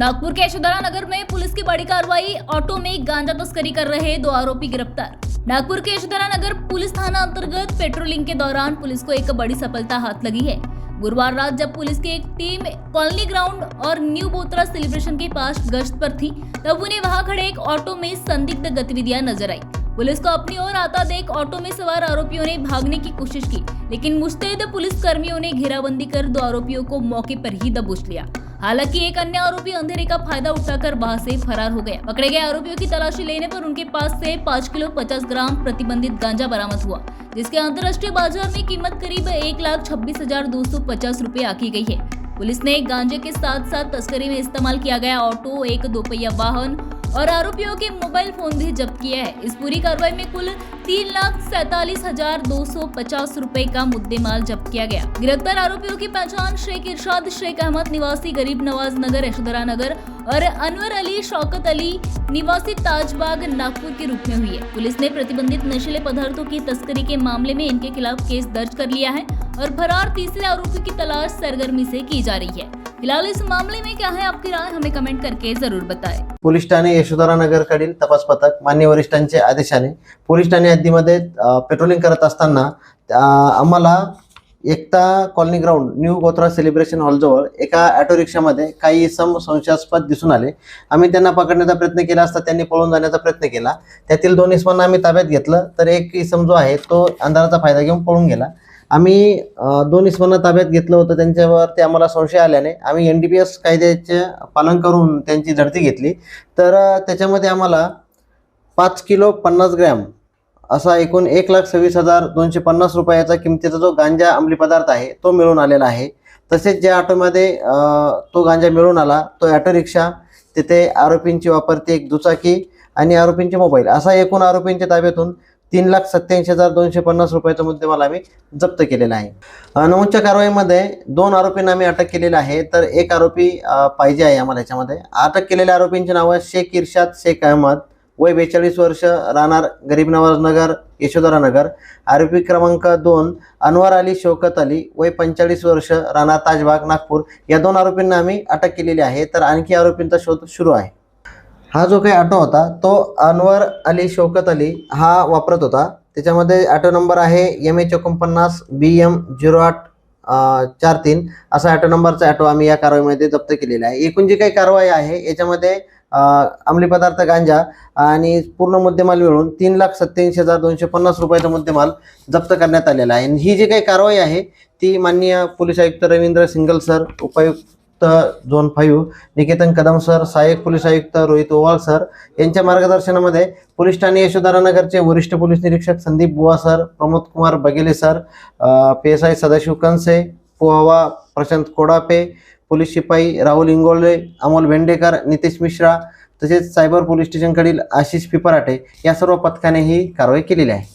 नागपुर के यशोधरा नगर में पुलिस की बड़ी कार्रवाई। ऑटो में गांजा तस्करी कर रहे 2 आरोपी गिरफ्तार। नागपुर के यशोधरा नगर पुलिस थाना अंतर्गत पेट्रोलिंग के दौरान पुलिस को एक बड़ी सफलता हाथ लगी है। गुरुवार रात जब पुलिस की एक टीम कॉलोनी ग्राउंड और न्यू बोतरा सेलिब्रेशन के पास गश्त पर थी, तब उन्हें वहां खड़े एक ऑटो में संदिग्ध गतिविधियां नजर आई। पुलिस को अपनी ओर आता देख ऑटो में सवार आरोपियों ने भागने की कोशिश की, लेकिन मुस्तैद पुलिस कर्मियों ने घेराबंदी कर 2 आरोपियों को मौके पर ही दबोच लिया। हालांकि एक अन्य आरोपी अंधेरे का फायदा उठाकर वहां से फरार हो गया। पकड़े गए आरोपियों की तलाशी लेने पर उनके पास से 5 किलो 50 ग्राम प्रतिबंधित गांजा बरामद हुआ, जिसके अंतर्राष्ट्रीय बाजार में कीमत करीब 1,26,250 रुपए आकी गई है। पुलिस ने गांजे के साथ साथ तस्करी में इस्तेमाल किया गया ऑटो, एक 2 पहिया वाहन और आरोपियों के मोबाइल फोन भी जब्त किया है। इस पूरी कार्रवाई में कुल 3,47,250 रुपए का मुद्देमाल जब्त किया गया। गिरफ्तार आरोपियों की पहचान शेख इरशाद शेख अहमद निवासी गरीब नवाज नगर यशोधरा नगर और अनवर अली शौकत अली निवासी ताजबाग नागपुर के रूप में हुई है। पुलिस ने प्रतिबंधित नशीले पदार्थों की तस्करी के मामले में इनके खिलाफ केस दर्ज कर लिया है और फरार तीसरे आरोपी की तलाश सरगर्मी से की जा रही है। फिलहाल इस मामले में क्या है आपकी राय, हमें कमेंट करके जरूर बताएं। पोलीस ठाणे यशोधरा नगरकडील तपास पथक मान्य वरिष्ठांचे आदेशाने पोलीस ठाणे हद्दीमध्ये पेट्रोलिंग करत असताना आम्हाला एकता कॉलनी ग्राउंड न्यू बोतरा सेलिब्रेशन हॉलजवळ एका ऑटो रिक्षामध्ये काही इसम संशयास्पद दिसून आले। आम्ही त्यांना पकडण्याचा प्रयत्न केला असता त्यांनी पळून जाण्याचा प्रयत्न केला। त्यातील 2 इसमांना आम्ही ताब्यात घेतलं, तर एक इसम जो आहे तो अंधाराचा फायदा घेऊन पळून गेला। आम्ही 2 इसमांना ताब्यात घेतलं होतं। त्यांच्यावरती आम्हाला संशय आल्याने आम्ही NDPS कायद्याचे पालन करून त्यांची झडती घेतली। तर त्याच्यामध्ये आम्हाला 5 किलो 50 ग्रॅम असा एकूण 1,26,250 रुपयाचा किमतीचा जो गांजा अंमली पदार्थ आहे तो मिळून आलेला आहे। तसेच ज्या ऑटोमध्ये तो गांजा मिळून आला तो ऑटो रिक्षा, तिथे आरोपींची वापरती एक दुचाकी आणि आरोपींचे मोबाईल असा एकूण आरोपींच्या ताब्यातून 3,87,250 रुपयाचा मुद्देमाल आम्ही जप्त केलेला आहे। 9च्या कारवाईमध्ये 2 आरोपींना आम्ही अटक केलेली आहे, तर एक आरोपी पाहिजे आहे आम्हाला याच्यामध्ये। अटक केलेल्या आरोपींची नावं शेख इरशाद शेख अहमद वय 42 वर्ष, राहणार गरीब नवाज नगर यशोधरा नगर। आरोपी क्रमांक 2 अनवर अली शौकत अली वय 45 वर्ष, राहणार ताजबाग नागपूर। या 2 आरोपींना आम्ही अटक केलेली आहे, तर आणखी आरोपींचा शोध सुरू आहे। हा जो काही ऑटो होता तो अनवर अली शौकत अली हा वापरत होता। त्याच्यामध्ये ऑटो नंबर आहे MH49 BM 0843 असा ऑटो नंबरचा ऑटो आम्ही या कारवाईमध्ये जप्त केलेला आहे। एकूण जी काही कारवाई आहे याच्यामध्ये अंमली पदार्थ गांजा आणि पूर्ण मुद्देमाल मिळून 3,87,250 रुपयाचा मुद्देमाल जप्त करण्यात आलेला आहे। ही जी काही कारवाई आहे ती माननीय पोलीस आयुक्त रवींद्र सिंगल सर, उपायुक्त झोन 5 निकेतन कदम सर, सहाय्यक पोलीस आयुक्त रोहित ओवाळ सर यांच्या मार्गदर्शनामध्ये पोलीस ठाणे यशोधरा नगरचे वरिष्ठ पोलीस निरीक्षक Sandeep Buva sir, Pramod Kumar Bagele sir, PSI Sadashiv Kanse, पोहावा प्रशांत कोडापे, पोलीस शिपाई राहुल इंगोले, अमोल भेंडेकर, नितेश मिश्रा तसेच सायबर पोलीस स्टेशनकडील आशिष पिपराटे या सर्व पथकाने ही कारवाई केलेली आहे।